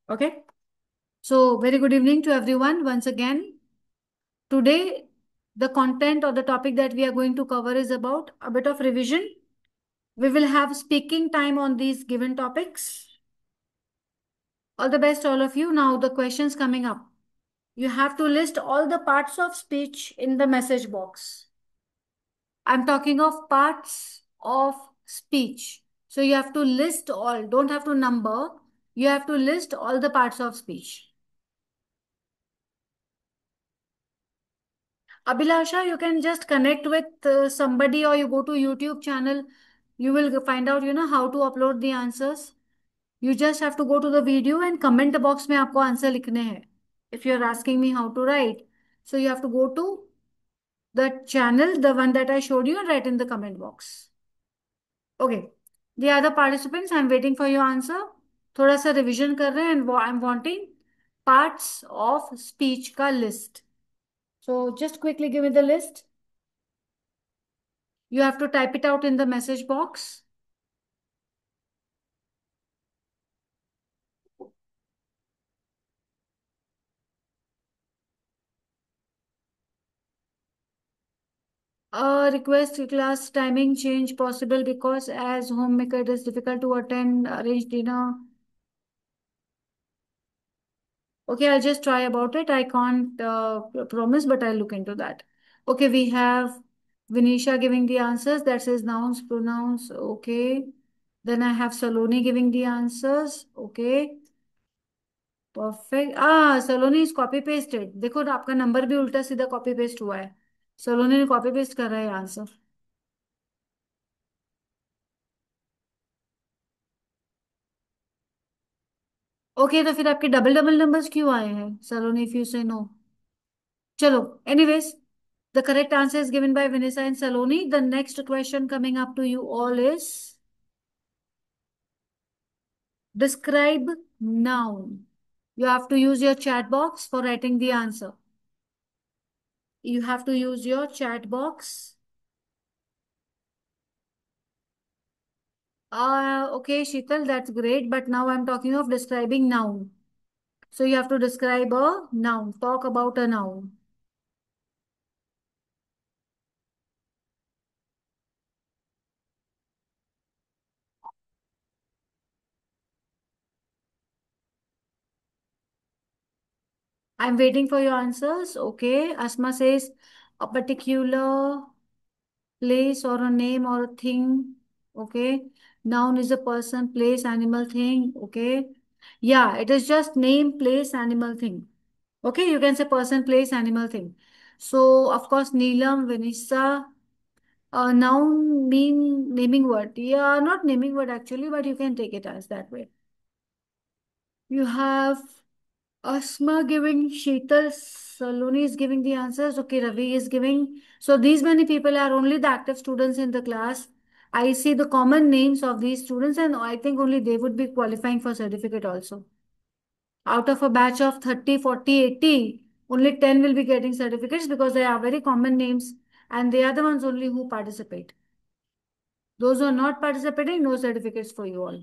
Okay. So, very good evening to everyone once again. Today, the content or the topic that we are going to cover is about a bit of revision. We will have speaking time on these given topics. All the best, all of you. Now, the questions coming up. You have to list all the parts of speech in the message box. I'm talking of parts of speech. So, you have to list all, don't have to number. You have to list all the parts of speech. Abhilasha, you can just connect with somebody or you go to YouTube channel. You will find out, how to upload the answers. You just have to go to the video and comment box में आपको answer लिखने हैं. If you're asking me how to write, so you have to go to the channel, the one that I showed you, and write in the comment box. Okay. The other participants, I'm waiting for your answer. थोड़ा सा revision कर रहे हैं and I'm wanting parts of speech का list. So just quickly give me the list. You have to type it out in the message box. Request class timing change possible because as homemaker it is difficult to attend arrange dinner. Okay, I'll just try about it. I can't promise, but I'll look into that. Okay, we have Vinisha giving the answers. That says nouns, pronouns. Okay. Then I have Saloni giving the answers. Okay. Perfect Saloni is copy pasted देखो ना, आपका number भी उल्टा सीधा copy paste हुआ है. सलोनी ने copy paste करा है आंसर. ओके, तो फिर आपके डबल डबल नंबर्स क्यों आए हैं Saloni, if you say no. चलो, anyways, the correct answer is given by Vanessa and Saloni. The next question coming up to you all is describe noun. You have to use your chat box for writing the answer. You have to use your chat box. Okay, Sheetal, that's great. But now I'm talking of describing noun. So you have to describe a noun. Talk about a noun. I'm waiting for your answers. Okay. Asma says a particular place or a name or a thing. Okay. Noun is a person, place, animal, thing. Okay. Yeah, it is just name, place, animal, thing. Okay, you can say person, place, animal, thing. So, of course, Neelam, Vanessa, noun mean naming word. Yeah, not naming word actually, but you can take it as that way. You have Asma giving, Sheetal, Saloni is giving the answers. Okay, Ravi is giving. So these many people are only the active students in the class. I see the common names of these students, and I think only they would be qualifying for certificate also. Out of a batch of 30, 40, 80, only 10 will be getting certificates because they are very common names and they are the ones only who participate. Those who are not participating, no certificates for you all.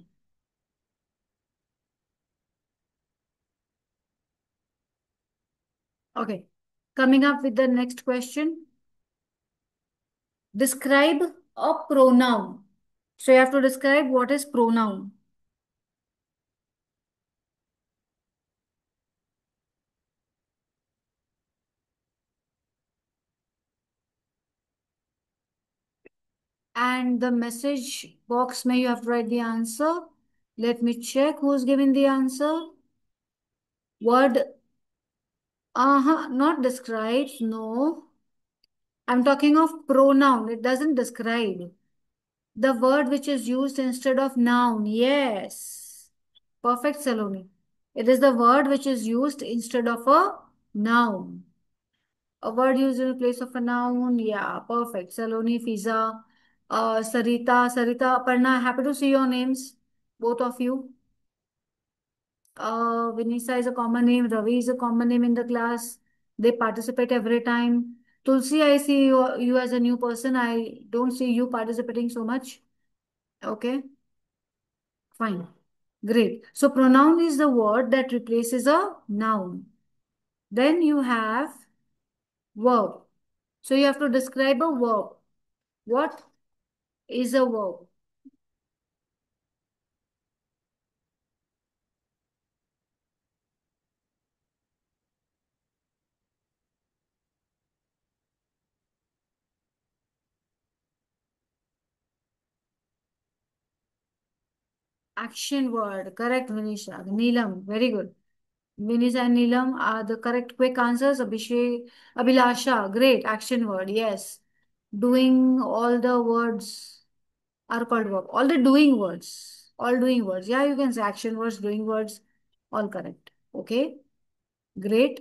Okay, coming up with the next question. Describe a pronoun. So you have to describe what is pronoun. And the message box may you have to write the answer. Let me check who's giving the answer. Word, not describe, no. I'm talking of pronoun. It doesn't describe. The word which is used instead of noun. Yes. Perfect, Saloni. It is the word which is used instead of a noun. A word used in place of a noun. Yeah, perfect. Saloni, Fiza, Sarita, Aparna. Happy to see your names, both of you. Vinisa is a common name. Ravi is a common name in the class. They participate every time. Tulsi, I see you as a new person. I don't see you participating so much. Okay, fine. Great. So pronoun is the word that replaces a noun. Then you have verb. So you have to describe a verb. What is a verb? Action word. Correct, Vinisha. Neelam. Very good. Vinisha and Neelam are the correct quick answers. Abhishek, Abhilasha. Great. Action word. Yes. Doing all the words are called verb. All the doing words. All doing words. Yeah, you can say action words, doing words. All correct. Okay. Great.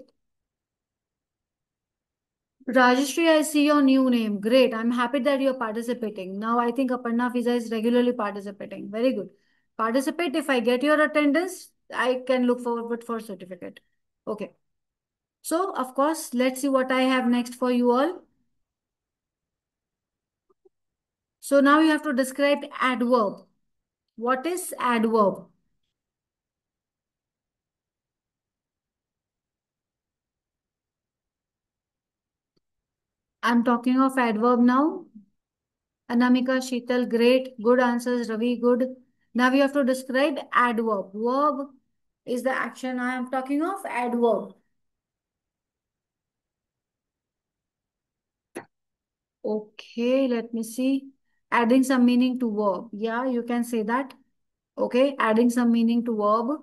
Rajeshri, I see your new name. Great. I'm happy that you're participating. Now I think Aparna Fiza is regularly participating. Very good. Participate. If I get your attendance, I can look forward for certificate. Okay. So, of course, let's see what I have next for you all. So now you have to describe adverb. What is adverb? I'm talking of adverb now. Anamika, Sheetal, great. Good answers. Ravi, good. Now we have to describe adverb. Verb is the action I am talking of. Adverb. Okay, let me see. Adding some meaning to verb. Yeah, you can say that. Okay, adding some meaning to verb.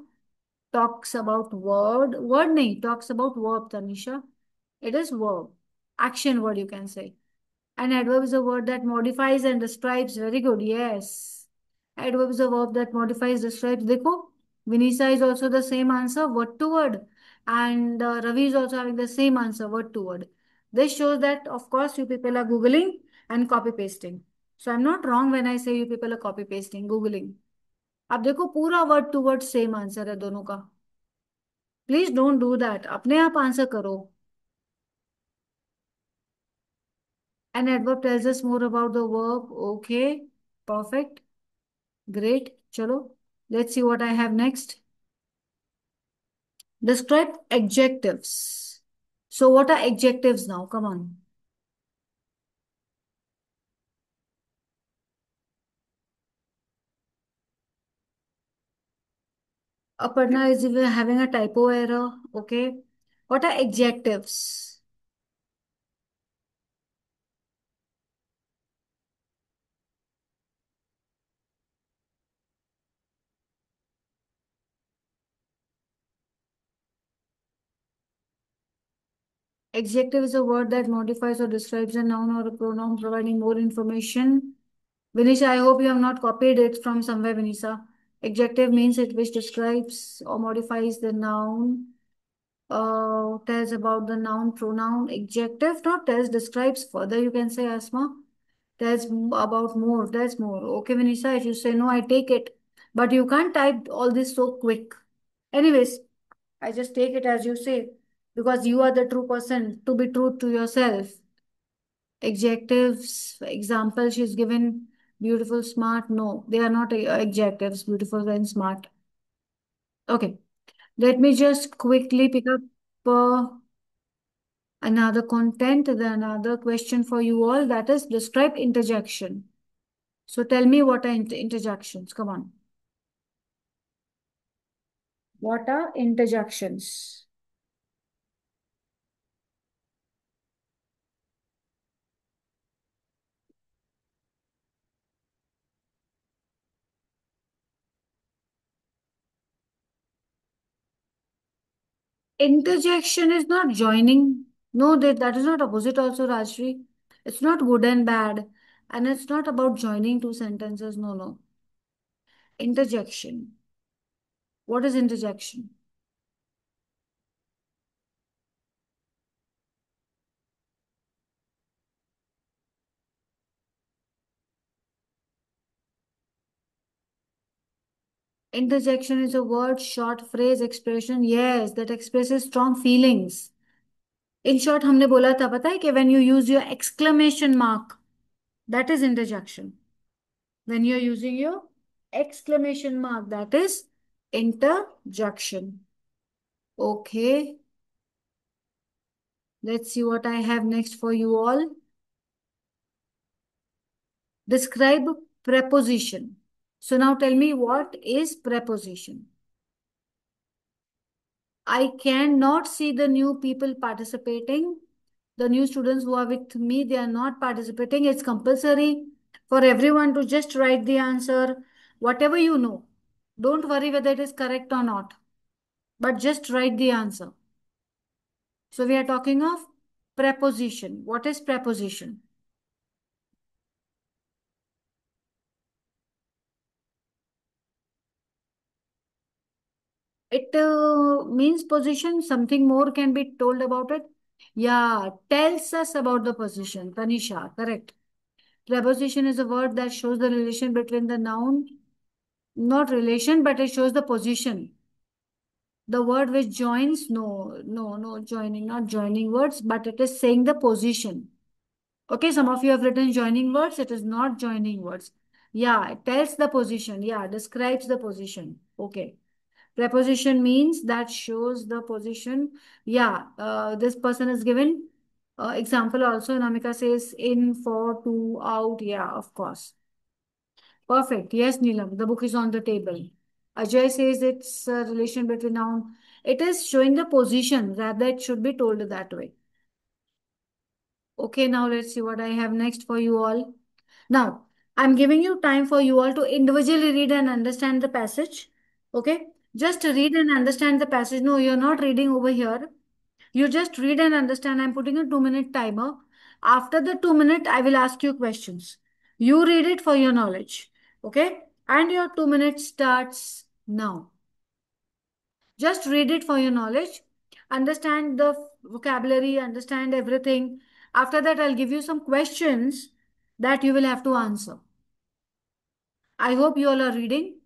Talks about word. Word nahi, talks about verb, Tanisha. It is verb. Action word, you can say. And adverb is a word that modifies and describes. Very good. Yes. Adverb is a verb that modifies, describes. Dekho, Vinisa is also the same answer, word to word. And Ravi is also having the same answer, word to word. This shows that, of course, you people are Googling and copy pasting. So I'm not wrong when I say you people are copy pasting, Googling. अब देखो पूरा word to word same answer है दोनों का. Please don't do that. अपने आप answer करो. An adverb tells us more about the verb. Okay, perfect. Great. Chalo. Let's see what I have next. Describe adjectives. So, what are adjectives now? Come on. Aparna is even having a typo error. Okay. What are adjectives? Adjective is a word that modifies or describes a noun or a pronoun, providing more information. Vinisha, I hope you have not copied it from somewhere, Vinisha. Adjective means it which describes or modifies the noun, tells about the noun, pronoun. Adjective, not tells, describes further. You can say, Asma, tells about more, tells more. Okay, Vinisha, if you say no, I take it. But you can't type all this so quick. Anyways, I just take it as you say because you are the true person to be true to yourself. Adjectives, example, she's given beautiful, smart. No, they are not adjectives, beautiful and smart. Okay, let me just quickly pick up another content, then another question for you all, that is describe interjection. So tell me what are interjections? Come on. What are interjections? Interjection is not joining. No, that is not opposite also, Rajshri. It's not good and bad. And it's not about joining two sentences. No, no. Interjection. What is interjection? Interjection is a word, short phrase, expression, yes, that expresses strong feelings. In short, हमने बोला था पता है कि when you use your exclamation mark, that is interjection. When you're using your exclamation mark, that is Interjection. Okay, let's see what I have next for you all. Describe preposition. So now tell me, what is preposition? I cannot see the new people participating. The new students who are with me, they are not participating. It's compulsory for everyone to just write the answer, whatever you know. Don't worry whether it is correct or not, but just write the answer. So we are talking of preposition. What is preposition? It means position. Something more can be told about it. Yeah, tells us about the position. Tanisha, correct. Preposition is a word that shows the relation between the noun, not relation, but it shows the position. The word which joins, no, joining, not joining words, but it is saying the position. Okay, some of you have written joining words, it is not joining words. Yeah, it tells the position. Yeah, describes the position. Okay. Preposition means that shows the position. Yeah, this person is given. Example also, Namika says in, for, to, out. Yeah, of course. Perfect. Yes, Neelam, the book is on the table. Ajay says it's a relation between noun. It is showing the position, rather, it should be told that way. Okay, now let's see what I have next for you all. Now, I'm giving you time for you all to individually read and understand the passage. Okay, just read and understand the passage. No, you're not reading over here. You just read and understand. I'm putting a 2 minute timer. After the 2 minute, I will ask you questions. You read it for your knowledge. Okay? And your 2 minutes starts now. Just read it for your knowledge. Understand the vocabulary, understand everything. After that, I'll give you some questions that you will have to answer. I hope you all are reading.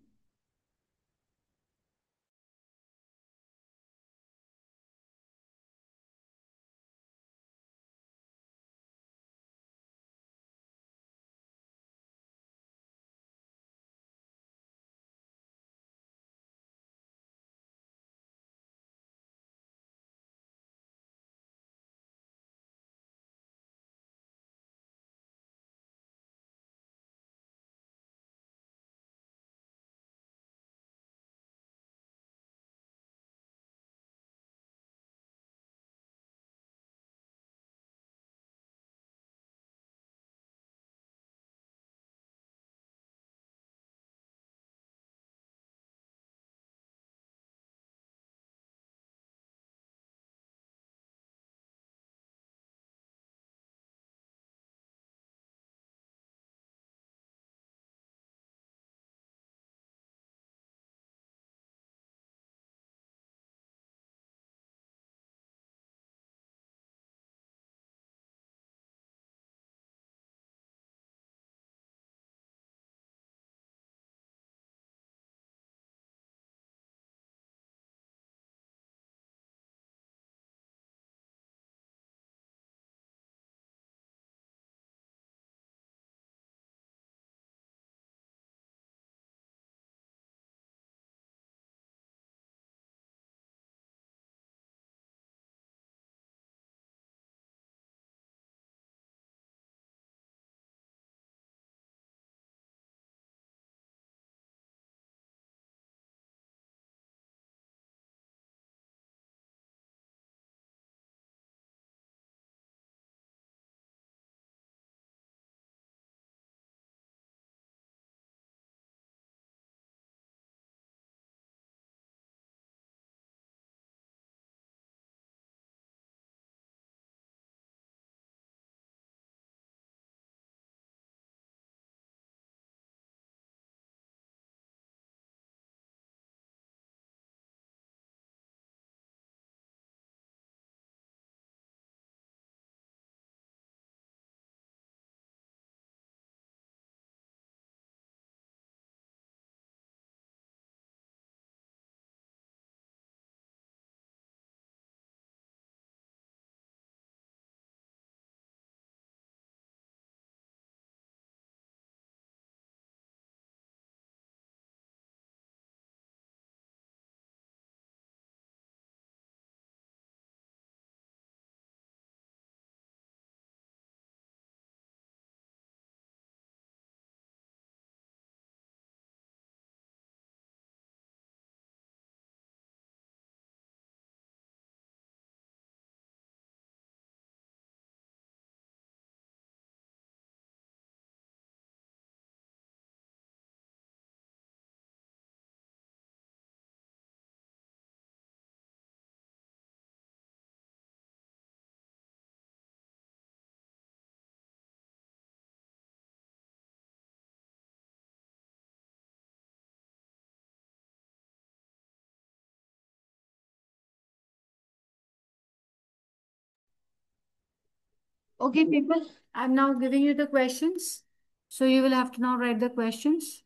Okay, people, I'm now giving you the questions. So you will have to now write the questions.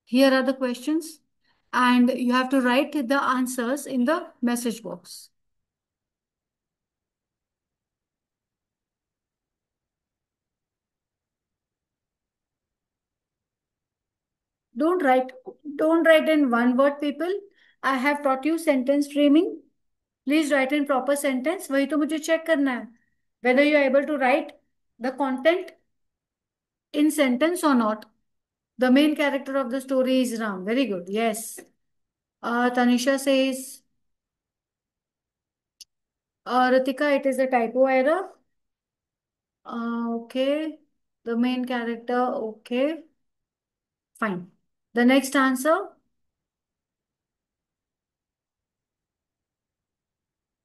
Here are the questions, and you have to write the answers in the message box. Don't write, don't write in one word, people. I have taught you sentence streaming. Please write in proper sentence. वही तो मुझे check करना है. Whether you are able to write the content in sentence or not. The main character of the story is Ram. Very good. Yes. Tanisha says, Ritika, it is a typo error. Okay. The main character. Okay. Fine. The next answer.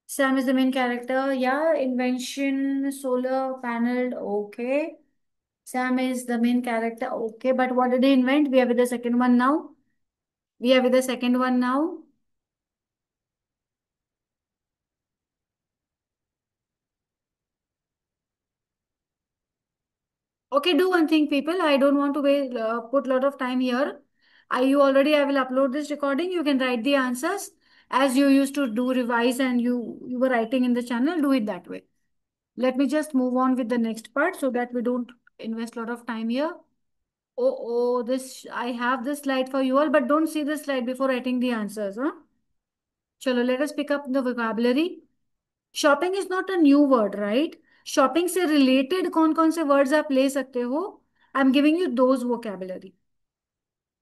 Sam is the main character. Yeah. Invention. Solar panel. Okay. Sam is the main character. Okay. But what did he invent? We are with the second one now. We are with the second one now. Okay, do one thing, people. I don't want to put a lot of time here. I will upload this recording. You can write the answers as you used to do revise and you were writing in the channel. Do it that way. Let me just move on with the next part so that we don't invest a lot of time here. This I have this slide for you all, but don't see this slide before writing the answers. Huh? Chalo, let us pick up the vocabulary. Shopping is not a new word right shopping से related कौन कौन से words आप ले सकते हो I am giving you those vocabulary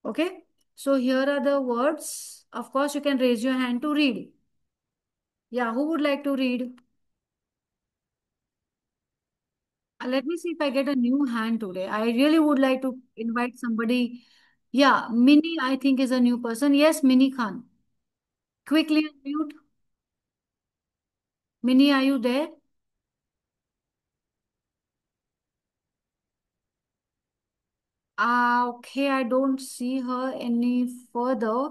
okay so here are the words of course you can raise your hand to read या who would like to read let me see if I get a new hand today. I really would like to invite somebody. Yeah, Mini, I think, is a new person. Yes, Mini Khan. Quickly unmute. Mini, are you there? Okay, I don't see her any further.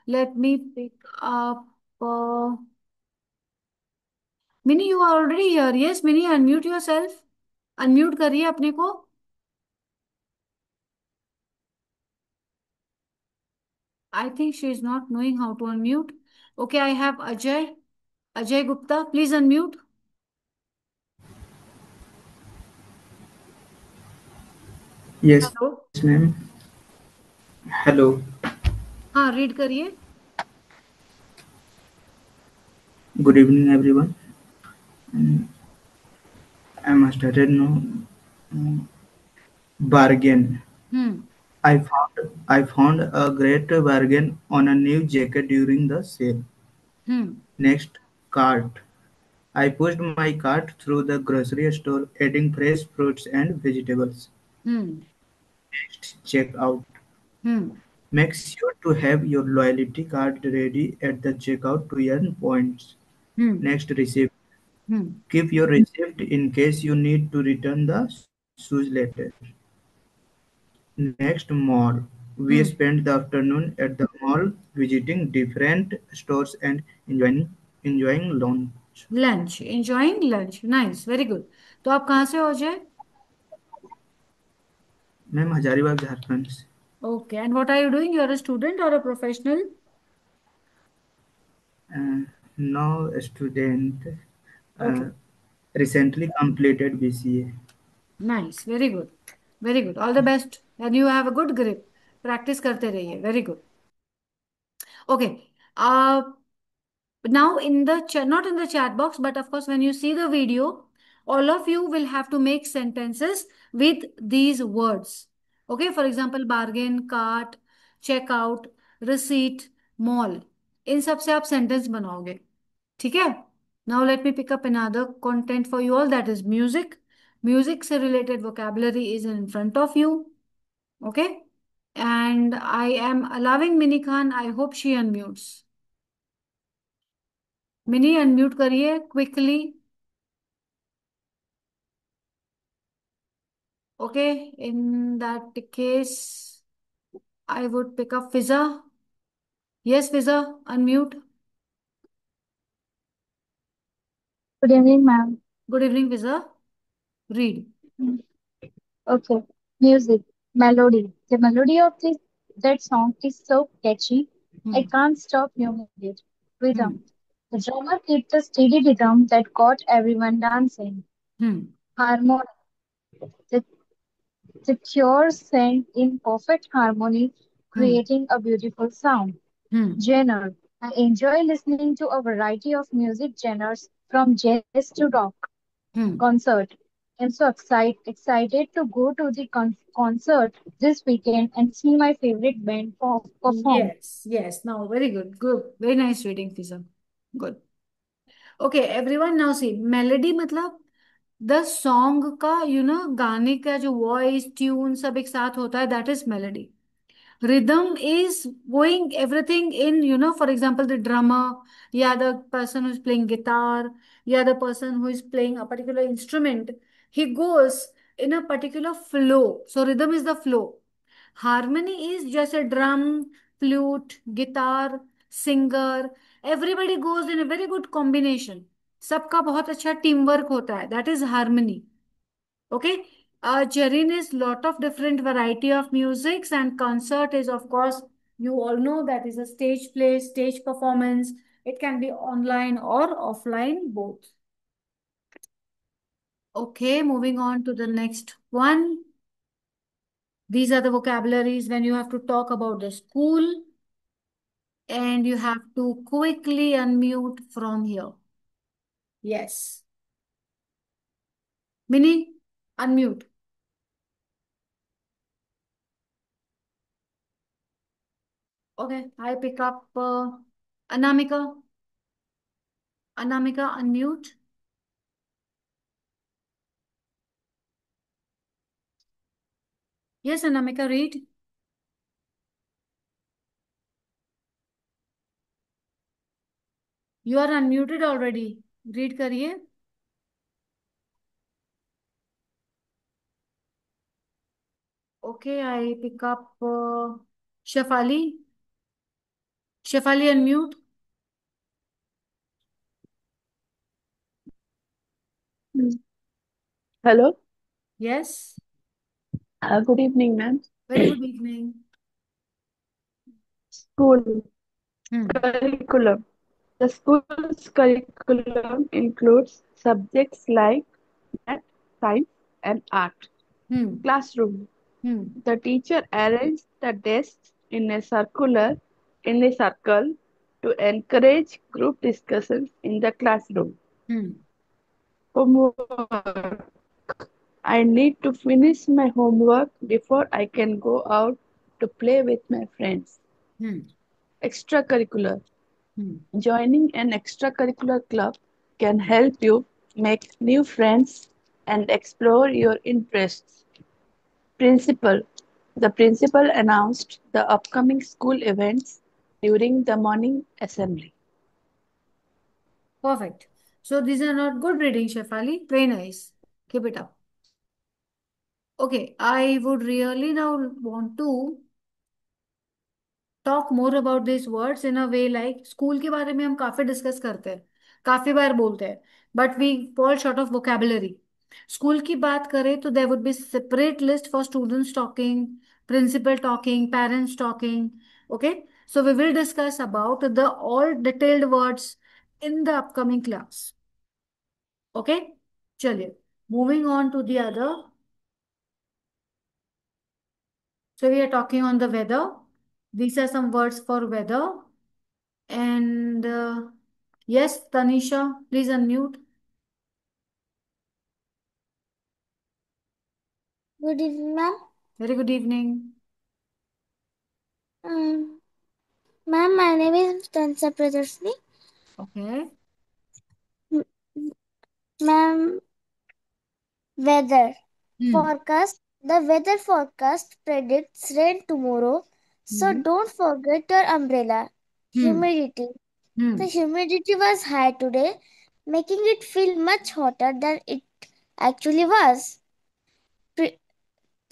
Let me pick up. Mini, you are already here. Yes, Mini, unmute yourself. Unmute करिए अपने को. I think she is not knowing how to unmute. Okay, I have Ajay. Ajay Gupta, please unmute. Yes, Hello. ma'am. Hello. हाँ, read करिए. Good evening, everyone. I'm started now. Bargain. Hmm. I found a great bargain on a new jacket during the sale. Hmm. Next, cart. I pushed my cart through the grocery store, adding fresh fruits and vegetables. Hmm. Next, check out. Hmm. Make sure to have your loyalty card ready at the checkout to earn points. Hmm. Next, receipt. Hmm. Keep your receipt in case you need to return the shoes later. Next, mall. We Hmm. spent the afternoon at the mall visiting different stores and enjoying lunch. Lunch. Enjoying lunch. Nice. Very good. तो आप कहाँ से हो Ajay? Ma'am Hazaribagh Jharkhand से Okay. And what are you doing? You're a student or a professional? now student uh, Okay. recently completed BCA. Nice. Very good. Very good. All the best. And you have a good grip. Practice करते रहिए. Very good. Okay. Now in the chat, not in the chat box, but of course, when you see the video, all of you will have to make sentences with these words. Okay. For example, bargain, cart, checkout, receipt, mall. इन सब से आप sentence बनाओगे. ठीक है. Now let me pick up another content for you all, that is music. Music से related vocabulary is in front of you. Okay. And I am allowing Mini Khan. I hope she unmutes. Mini unmute करिए quickly. Okay. In that case I would pick up Fiza. Yes Fiza, unmute. Good evening, ma'am. Good evening, Fiza. Read. Mm, Okay. Music, melody. The melody of that song is so catchy. I Hmm. can't stop humming it. Rhythm. Hmm. The drummer keeps a steady rhythm that got everyone dancing. Hmm. Harmony. The, the chorus sang in perfect harmony, Hmm. creating a beautiful sound. Hmm. Genre. I enjoy listening to a variety of music genres from jazz to rock. Hmm. Concert. I'm so excited to go to the concert this weekend and see my favorite band perform. Yes. Yes. Now, very good. Good. Very nice reading, Fiza. Good. Okay, everyone now see melody मतलब the song का गाने का जो voice tune सब एक साथ होता है that is melody rhythm is going everything in for example the drummer, yeah, the person who's playing guitar, yeah, the person who is playing a particular instrument, he goes in a particular flow. So rhythm is the flow. Harmony is just a drum, flute, guitar, singer, everybody goes in a very good combination. सबका बहुत अच्छा team work होता है, that is harmony. Okay. Jarin is lot of different variety of musics, and concert is of course you all know that is a stage play, stage performance. It can be online or offline both. Okay, moving on to the next one. These are the vocabularies when you have to talk about the school, and you have to quickly unmute from here. Yes. Mini, unmute. Okay, I pick up Anamika. Anamika, unmute. Yes, Anamika, read. You are unmuted already. Read करिए. Okay, I pick up Shafali. Shafali, unmute. Mm. Hello. Yes. Good evening, ma'am. Very good evening. School Hmm. curriculum. The school's curriculum includes subjects like math, science, and art. Hmm. Classroom. Hmm. The teacher arranges the desks in a circle to encourage group discussions in the classroom. Hmm. Homework. I need to finish my homework before I can go out to play with my friends. Hmm. Extracurricular. Hmm. Joining an extracurricular club can help you make new friends and explore your interests. Principal. The principal announced the upcoming school events during the morning assembly. Perfect. So these are not good reading, Shafali. Very nice. Keep it up. Okay, I would really now want to talk more about this words in a way like school के बारे में हम काफी discuss करते हैं, काफी बार बोलते हैं, but we fall short of vocabulary. School की बात करें तो there would be separate list for students talking, principal talking, parents talking. Okay, so we will discuss about the all detailed words in the upcoming class. Okay, चलिए, moving on to the other. So we are talking on the weather. These are some words for weather. And yes, Tanisha, please unmute. Good evening, ma'am. Very good evening. Um, Ma'am, my name is Tansa Pradarshini. Okay. M- Ma'am, weather Hmm. forecast. The weather forecast predicts rain tomorrow, so Hmm. don't forget your umbrella. Hmm. Humidity. The Hmm. humidity was high today, making it feel much hotter than it actually was. Pre-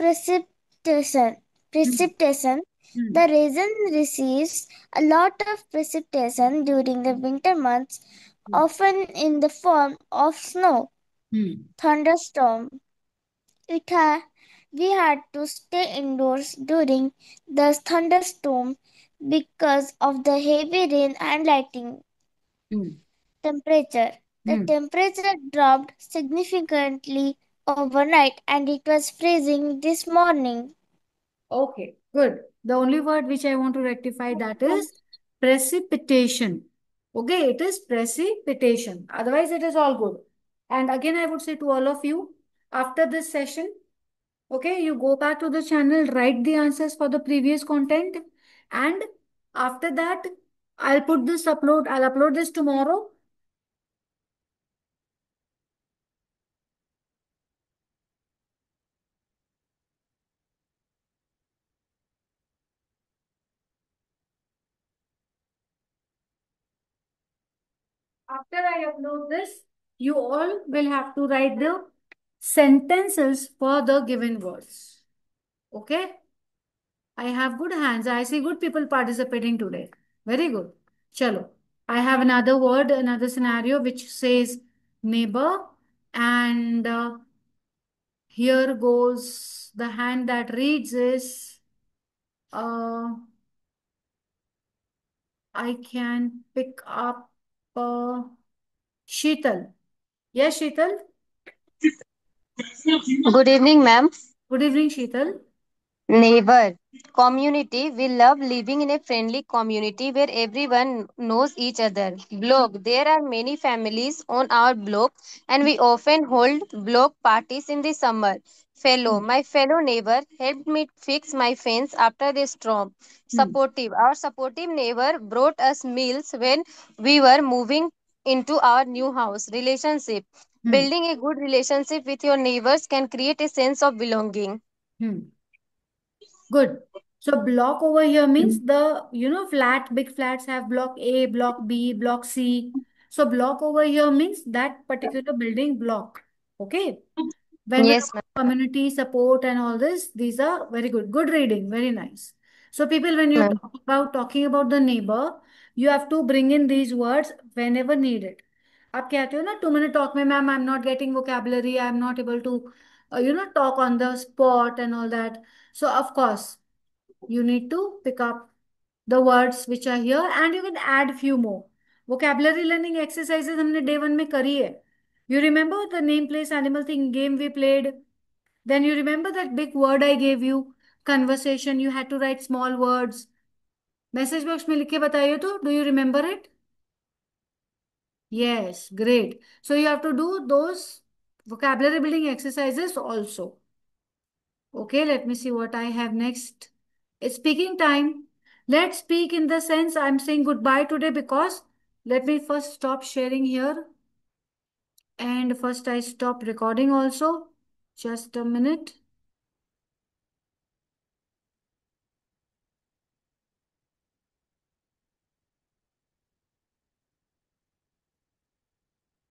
Precipitation. Hmm. Precipitation. Hmm. The region receives a lot of precipitation during the winter months. often in the form of snow, Hmm. thunderstorm. It ha- we had to stay indoors during the thunderstorm because of the heavy rain and lightning. Hmm. Temperature. The Hmm. temperature dropped significantly overnight and it was freezing this morning. Okay, good. The only word which I want to rectify that is precipitation. Okay, it is precipitation. Otherwise, it is all good. And again, I would say to all of you, after this session, okay, you go back to the channel, write the answers for the previous content, and after that, I'll upload this tomorrow. After I upload this, you all will have to write the sentences for the given words. Okay? I have good hands. I see good people participating today. Very good. Chalo. I have another word, another scenario which says neighbor. And here goes the hand that reads is uh, I can pick up Sheetal. Yes, Sheetal. Good evening, ma'am. Good evening, Sheetal. Neighbor. Community. We love living in a friendly community where everyone knows each other. Block. There are many families on our block and we often hold block parties in the summer. Fellow. My fellow neighbor helped me fix my fence after the storm. Hmm. Supportive. Our supportive neighbor brought us meals when we were moving into our new house. Relationship. Hmm. Building a good relationship with your neighbors can create a sense of belonging. Hmm. Good. So block over here means flat, big flats have block A, block B, block C. So block over here means that particular building block. Okay. When we talk Yes, ma'am. about community support and all this, these are very good. Good reading. Very nice. So people, when you Ma'am. talking about the neighbor, you have to bring in these words whenever needed. आप कहते हो ना 2 minute talk में ma'am I am not getting vocabulary, I am not able to talk on the spot and all that. So of course you need to pick up the words which are here and you can add few more. Vocabulary learning exercises हमने day 1 में करी है. You remember the name, place, animal thing game we played? Then you remember that big word I gave you? Conversation, you had to write small words. Message box में लिख के बताइए तो, do you remember it? Yes, great. So you have to do those vocabulary building exercises also. Okay, let me see what I have next. It's speaking time. Let's speak in the sense I'm saying goodbye today because let me first stop sharing here and first I stop recording also. Just a minute.